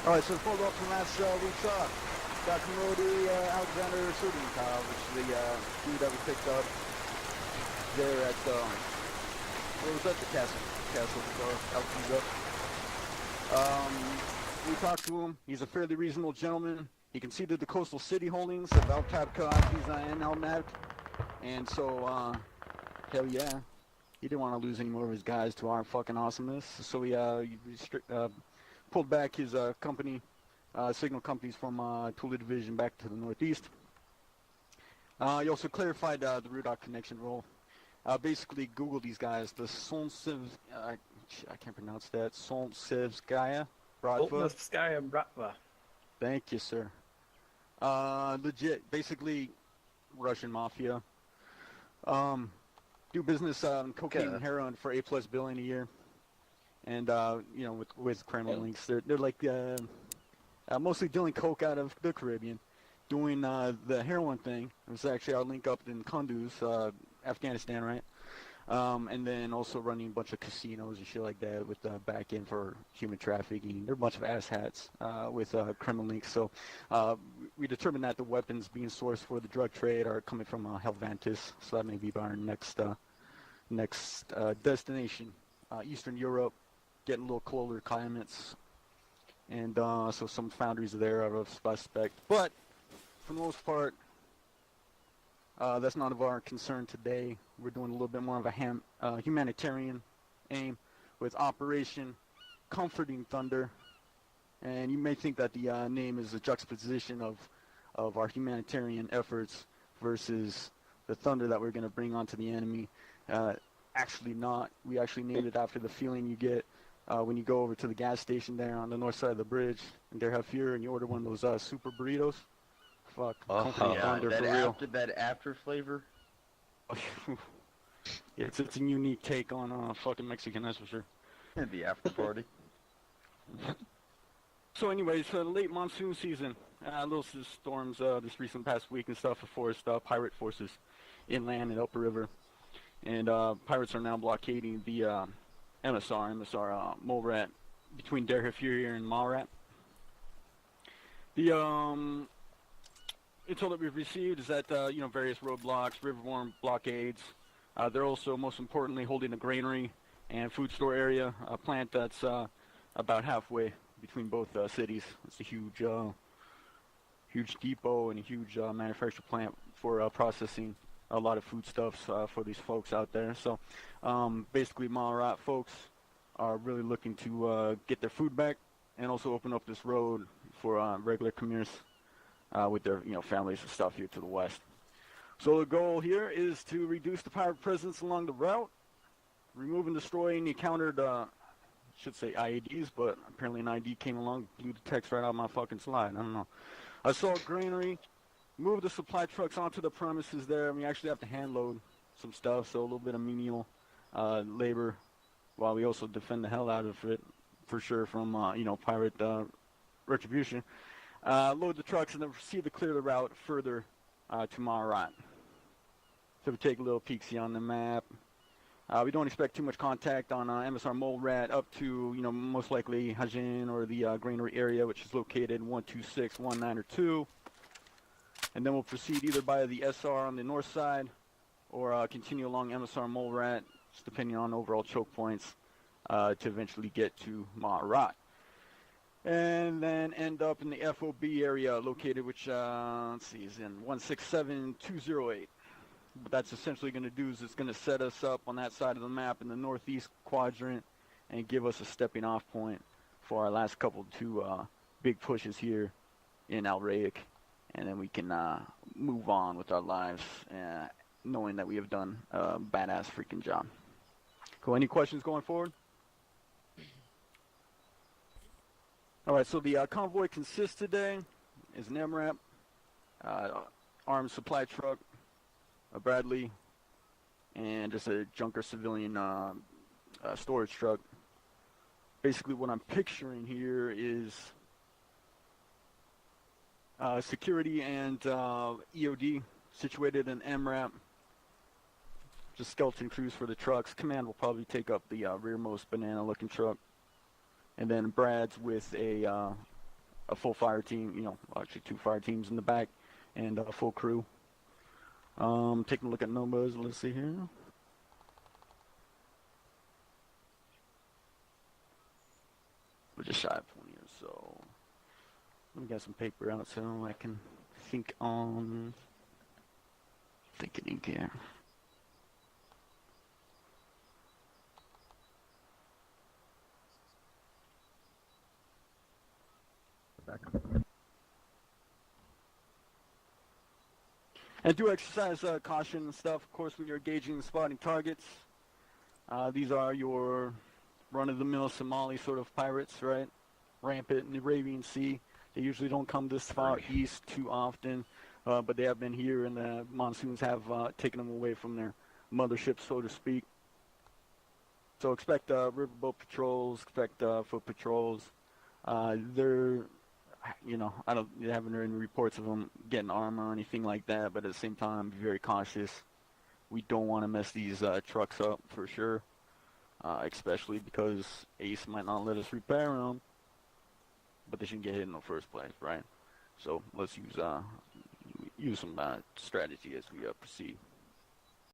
All right, so follow up from last week's Dr. Modi, Alexander Sudinkov, which is the dude that we picked up there at, where was that? The castle Alcazar. We talked to him. He's a fairly reasonable gentleman. He conceded the coastal city holdings of Altabka, Alpiza, and Almac. And so, hell yeah. He didn't want to lose any more of his guys to our fucking awesomeness. So he pulled back his company, signal companies from Tula Division back to the northeast. He also clarified the Rudok connection role. Basically, Google these guys. The I can't pronounce that. Solnsevskaya Bratva. Solnsevskaya Bratva. Thank you, sir. Legit, basically, Russian mafia. Do business cocaine and heroin for $8+ billion a year, and you know, with Kremlin links. They're like mostly dealing coke out of the Caribbean, doing the heroin thing. It was actually our link up in Kunduz, Afghanistan, right? And then also running a bunch of casinos and shit like that with back end for human trafficking. They're a bunch of asshats with Kremlin links. So we determined that the weapons being sourced for the drug trade are coming from Helvantis. So that may be our next destination. Eastern Europe, getting a little colder climates. And so some foundries there are of suspect. But for the most part, that's none of our concern today. We're doing a little bit more of a humanitarian aim with Operation Comforting Thunder. And you may think that the name is a juxtaposition of our humanitarian efforts versus the thunder that we're going to bring onto the enemy. Actually not. We actually named it after the feeling you get when you go over to the gas station there on the north side of the bridge in Der Hafir and you order one of those super burritos. Fuck. Oh, yeah, that after flavor. Yeah, it's a unique take on fucking Mexican, that's for sure. The after party. So anyways, late monsoon season. Little storms this recent past week and stuff forced pirate forces inland and upriver. And pirates are now blockading the MSR Molrat between Der Hafir and Malrat. The intel that we've received is that various roadblocks, riverborne blockades. They're also, most importantly, holding a granary and food store area, a plant that's about halfway between both cities. It's a huge depot and a huge manufacturing plant for processing a lot of foodstuffs for these folks out there. So basically, Malrat folks are really looking to get their food back and also open up this road for regular commuters with their families and stuff here to the west. So the goal here is to reduce the pirate presence along the route, remove and destroy any countered, should say IEDs, but apparently an ID came along, blew the text right out my fucking slide. I don't know. Assault granary, move the supply trucks onto the premises there. We actually have to hand load some stuff, so a little bit of menial labor, while we also defend the hell out of it, for sure, from pirate retribution. Load the trucks and then proceed to clear the route further to Malrat. So we take a little peek-see on the map. We don't expect too much contact on MSR Molrat up to, most likely Hajin or the granary area, which is located 12619 or 2. And then we'll proceed either by the SR on the north side or continue along MSR Molrat, just depending on overall choke points, to eventually get to Malrat. And then end up in the FOB area located, which, let's see, is in 167208. What that's essentially going to do is it's going to set us up on that side of the map in the northeast quadrant and give us a stepping off point for our last couple two big pushes here in Rayek. And then we can move on with our lives knowing that we have done a badass freaking job. Cool. Any questions going forward? All right, so the convoy consists today is an MRAP, armed supply truck, a Bradley, and just a junker civilian storage truck. Basically what I'm picturing here is security and EOD situated in MRAP, just skeleton crews for the trucks. Command will probably take up the rearmost banana looking truck. And then Brad's with a a full fire team, actually 2 fire teams in the back, and a full crew. Taking a look at numbers, let's see here. We're just shy of 20 or so. Let me get some paper out so I can think on thinking here. And do exercise caution and stuff, of course, when you're engaging and spotting targets. These are your run-of-the-mill Somali sort of pirates, right? Rampant in the Arabian Sea. They usually don't come this far east too often, but they have been here, and the monsoons have taken them away from their mothership, so to speak. So expect riverboat patrols, expect foot patrols. They're, they haven't heard any reports of them getting armor or anything like that, but at the same time, be very cautious. We don't want to mess these trucks up for sure, especially because Ace might not let us repair them, but they shouldn't get hit in the first place, right? So let's use some strategy as we proceed.